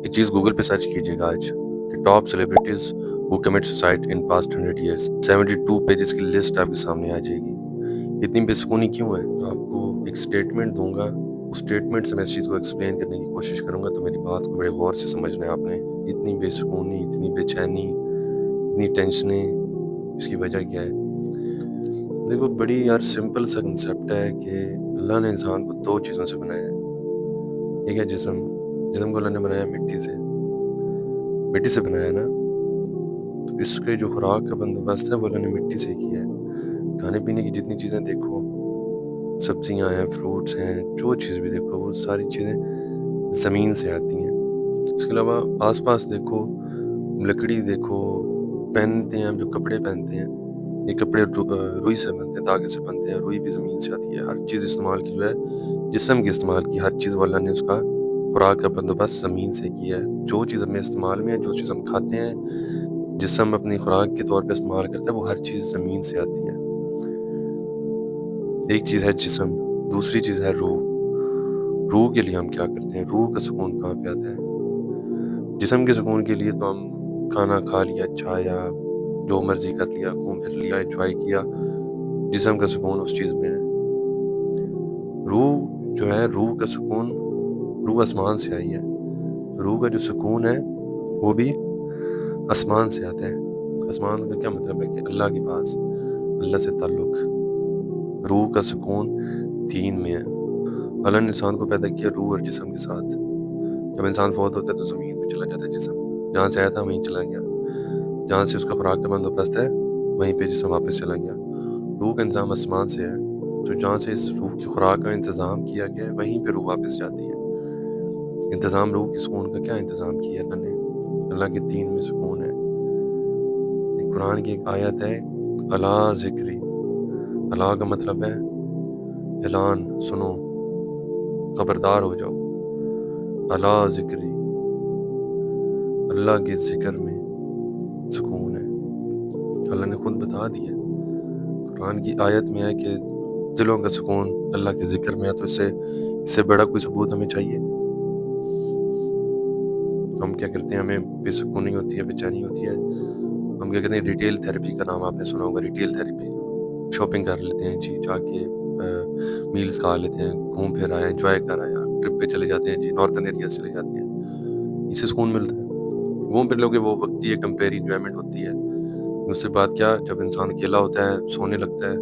ایک چیز گوگل پہ سرچ کیجیے گا آج کہ top celebrities who commit suicide in past 100 years, 72 pages کی لسٹ آپ کے سامنے آ جائے گی۔ اتنی بے سکونی کیوں ہے؟ تو آپ کو ایک سٹیٹمنٹ دوں گا، اس سٹیٹمنٹ سے میں اس چیز کو ایکسپلین کرنے کی کوشش کروں گا، تو میری بات کو بڑے غور سے سمجھنا ہے آپ نے۔ اتنی بے سکونی، اتنی بے چینی، اتنی ٹینشنیں، اس کی وجہ کیا ہے؟ دیکھو، بڑی یار سمپل سا کنسیپٹ ہے کہ اللہ نے انسان کو 2 چیزوں سے بنایا ہے۔ ایک ہے جسم کو اللہ نے بنایا مٹی سے بنایا نا، تو اس کے جو خوراک کا بندوبست ہے وہ اللہ نے مٹی سے کیا ہے۔ کھانے پینے کی جتنی چیزیں دیکھو، سبزیاں ہیں، فروٹس ہیں، جو چیز بھی دیکھو، وہ ساری چیزیں زمین سے آتی ہیں۔ اس کے علاوہ آس پاس دیکھو، لکڑی دیکھو، پہنتے ہیں ہم جو کپڑے پہنتے ہیں، یہ کپڑے روئی سے بنتے ہیں، دھاگے سے بنتے ہیں، روئی بھی زمین سے آتی ہے۔ ہر چیز استعمال کی جو ہے، جسم کی استعمال کی ہر چیز، وہ اللہ نے اس کا خوراک کا بندوبست زمین سے کیا ہے۔ جو چیز ہمیں استعمال میں ہے، جو چیز ہم کھاتے ہیں، جسم اپنی خوراک کے طور پہ استعمال کرتا ہے، وہ ہر چیز زمین سے آتی ہے۔ ایک چیز ہے جسم، دوسری چیز ہے روح۔ روح کے لیے ہم کیا کرتے ہیں؟ روح کا سکون کہاں پہ آتا ہے؟ جسم کے سکون کے لیے تو ہم کھانا کھا لیا، چایا، جو مرضی کر لیا، گھوم پھر لیا، انجوائے کیا، جسم کا سکون اس چیز میں ہے۔ روح جو ہے، روح کا سکون، روح آسمان سے آئی ہے، روح کا جو سکون ہے وہ بھی آسمان سے آتا ہے۔ آسمان کا کیا مطلب ہے؟ کہ اللہ کے پاس، اللہ سے تعلق۔ روح کا سکون دین میں ہے۔ اللہ نے انسان کو پیدا کیا روح اور جسم کے ساتھ۔ جب انسان فوت ہوتا ہے تو زمین پہ چلا جاتا ہے جسم، جہاں سے آیا تھا وہیں چلا گیا، جہاں سے اس کا خوراک کا بندوبست ہے وہیں پہ جسم واپس چلا گیا۔ روح کا انتظام آسمان سے ہے، تو جہاں سے اس روح کی خوراک کا انتظام کیا گیا ہے وہیں پہ روح واپس جاتی ہے۔ انتظام روح کی سکون کا کیا انتظام کیا اللہ نے؟ اللہ کے دین میں سکون ہے۔ قرآن کی ایک آیت ہے، اللہ ذکری۔ اللہ کا مطلب ہے اعلان، سنو، خبردار ہو جاؤ۔ اللہ ذکری، اللہ کے ذکر میں سکون ہے۔ اللہ نے خود بتا دیا، قرآن کی آیت میں ہے کہ دلوں کا سکون اللہ کے ذکر میں ہے، تو اس سے بڑا کوئی ثبوت ہمیں چاہیے؟ ہم کیا کرتے ہیں؟ ہمیں بے سکونی ہوتی ہے، بے چینی ہوتی ہے، ہم کیا کہتے ہیں؟ ریٹیل تھیراپی کا نام آپ نے سنا ہوگا، ریٹیل تھیراپی۔ شاپنگ کر لیتے ہیں جی، جا کے میلز کھا لیتے ہیں، گھوم پھر آئے، انجوائے کر آئے، ٹرپ پہ چلے جاتے ہیں جی، ناردن ایریا چلے جاتے ہیں، اس سے سکون ملتا ہے۔ گھوم پھر لوگ وہ وقتی ایک ٹیمپریری انجوائمنٹ ہوتی ہے۔ اس سے بعد کیا، جب انسان اکیلا ہوتا ہے، سونے لگتا ہے،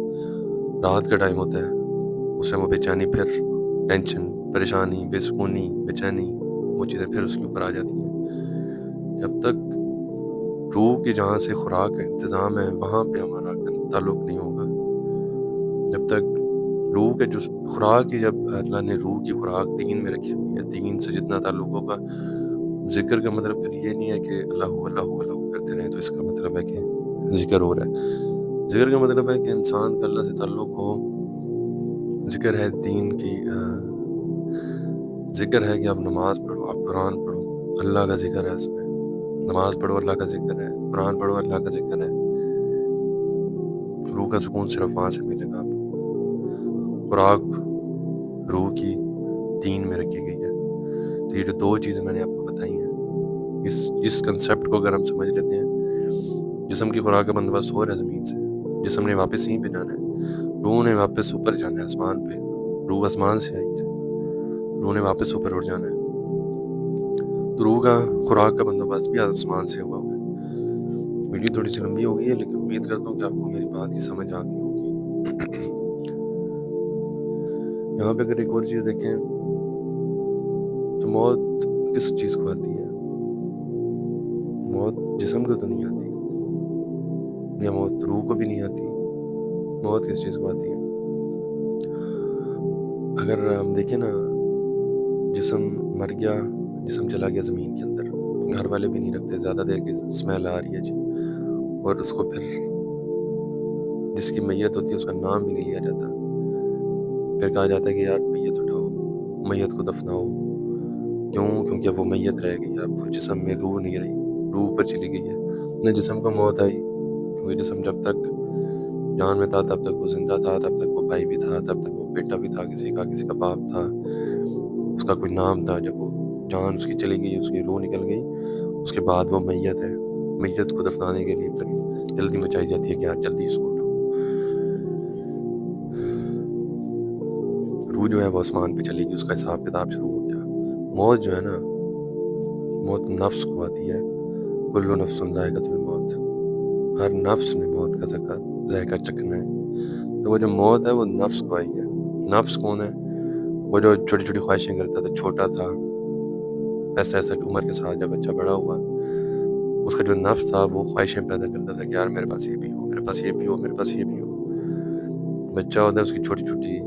رات کا ٹائم ہوتا ہے، اس میں وہ بے چینی، پھر ٹینشن، پریشانی، بے سکونی، بے چینی، وہ چیزیں پھر اس کے اوپر آ جاتی ہیں۔ جب تک روح کی جہاں سے خوراک کا انتظام ہے وہاں پہ ہمارا تعلق نہیں ہوگا، جب تک روح کے جو خوراک ہے، جب اللہ نے روح کی خوراک دین میں رکھی ہوئی ہے، دین سے جتنا تعلق ہوگا۔ ذکر کا مطلب پھر یہ نہیں ہے کہ اللہ اللہ اللہ کرتے رہیں، تو اس کا مطلب ہے کہ ذکر ہو رہا ہے۔ ذکر کا مطلب ہے کہ انسان کا اللہ سے تعلق ہو، ذکر ہے دین کی، ذکر ہے کہ آپ نماز پڑھو، آپ قرآن پڑھو، اللہ کا ذکر ہے اس میں۔ نماز پڑھو، اللہ کا ذکر ہے، قرآن پڑھو، اللہ کا ذکر ہے۔ روح کا سکون صرف وہاں سے ملے گا آپ کو۔ خوراک روح کی دین میں رکھی گئی ہے۔ تو یہ جو 2 چیزیں میں نے آپ کو بتائی ہیں، اس کنسیپٹ کو اگر ہم سمجھ لیتے ہیں، جسم کی خوراک کا بندوبست ہو رہا ہے زمین سے، جسم نے واپس یہیں پہ جانا ہے، روح نے واپس اوپر جانا ہے آسمان پہ، روح آسمان سے آئی ہے، روح نے واپس اوپر اٹھ جانا ہے، تو روح کا خوراک کا بندوبست بھی آسمان سے ہوا ہے۔ ویڈیو تھوڑی سی لمبی ہو گئی ہے، لیکن امید کرتا ہوں کہ آپ کو میری بات کی سمجھ آ گئی ہوگی۔ یہاں پہ اگر ایک اور چیز دیکھیں تو موت کس چیز کو آتی ہے؟ موت جسم کو تو نہیں آتی، یا موت روح کو بھی نہیں آتی، موت کس چیز کو آتی ہے؟ اگر ہم دیکھیں نا، جسم مر گیا، جسم چلا گیا زمین کے اندر، گھر والے بھی نہیں رکھتے، زیادہ دیر کی اسمیل آ رہی ہے جی، اور اس کو پھر جس کی میت ہوتی ہے اس کا نام بھی نہیں لیا جاتا، پھر کہا جاتا ہے کہ یار میت اٹھاؤ، میت کو دفناؤ۔ کیوں؟ کیونکہ اب وہ میت رہ گئی، اب جسم میں روح نہیں رہی، روح پر چلی گئی ہے نہ، جسم کو موت آئی، کیونکہ جسم جب تک جان میں تھا تب تک وہ زندہ تھا، تب تک وہ بھائی بھی تھا، تب تک وہ بیٹا بھی تھا، کسی کا باپ تھا، اس کا کوئی نام تھا۔ جب وہ جان اس کی چلی گئی، اس کی روح نکل گئی، اس کے بعد وہ میت ہے، میت کو دفنانے کے لیے پھر جلدی مچائی جاتی ہے کہ یار جلدی اس کو اٹھاؤ۔ روح جو ہے وہ آسمان پہ چلی گئی، اس کا حساب کتاب شروع ہو گیا۔ موت جو ہے نا، موت نفس کو آتی ہے، کل نفس ذائقۃ الموت، ہر نفس نے موت کا ذائقہ چکھنا ہے۔ تو وہ جو موت ہے وہ نفس کو آئی ہے۔ نفس کون ہے؟ وہ جو چھوٹی چھوٹی خواہشیں کرتا تھا، چھوٹا تھا، ایسا ایسا عمر کے ساتھ جب بچہ بڑا ہوا، اس کا جو نفس تھا وہ خواہشیں پیدا کرتا تھا کہ یار میرے پاس یہ بھی ہو، میرے پاس یہ بھی ہو، میرے پاس یہ بھی ہو۔ بچہ ہوتا ہے، اس کی چھوٹی چھوٹی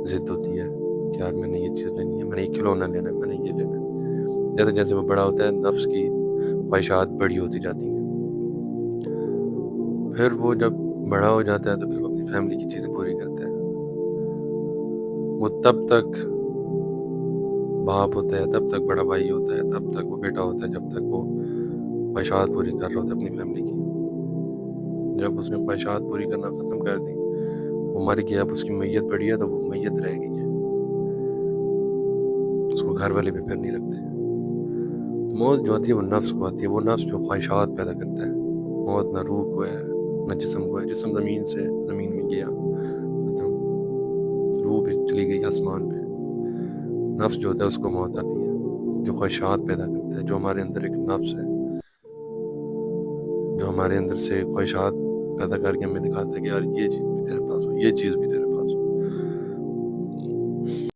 ضد ہوتی ہے کہ یار میں نے یہ چیز لینی ہے، میں نے یہ کھلونا لینا ہے، میں نے یہ لینا ہے۔ جیسے جیسے وہ بڑا ہوتا ہے، نفس کی خواہشات بڑی ہوتی جاتی ہیں۔ پھر وہ جب بڑا ہو جاتا ہے تو پھر وہ اپنی فیملی کی چیزیں پوری کرتا ہے۔ وہ تب تک باپ ہوتا ہے، تب تک بڑا بھائی ہوتا ہے، تب تک وہ بیٹا ہوتا ہے جب تک وہ خواہشات پوری کر رہا ہوتا ہے اپنی فیملی کی۔ جب اس نے خواہشات پوری کرنا ختم کر دی، وہ مر گیا، اب اس کی میت پڑی ہے تو وہ میت رہ گئی ہے، اس کو گھر والے بھی پھر نہیں رکھتے۔ موت جو آتی ہے وہ نفس کو آتی ہے، وہ نفس جو خواہشات پیدا کرتا ہے۔ موت نہ روح کو ہے نہ جسم کو ہے، جسم زمین میں گیا ختم، روح بھی چلی گئی آسمان پہ۔ نفس جو ہوتا ہے اس کو موت آتی ہے، جو خواہشات پیدا کرتا ہے، جو ہمارے اندر ایک نفس ہے، جو ہمارے اندر سے خواہشات پیدا کر کے ہمیں دکھاتا ہے کہ یار یہ چیز بھی تیرے پاس ہو، یہ چیز بھی تیرے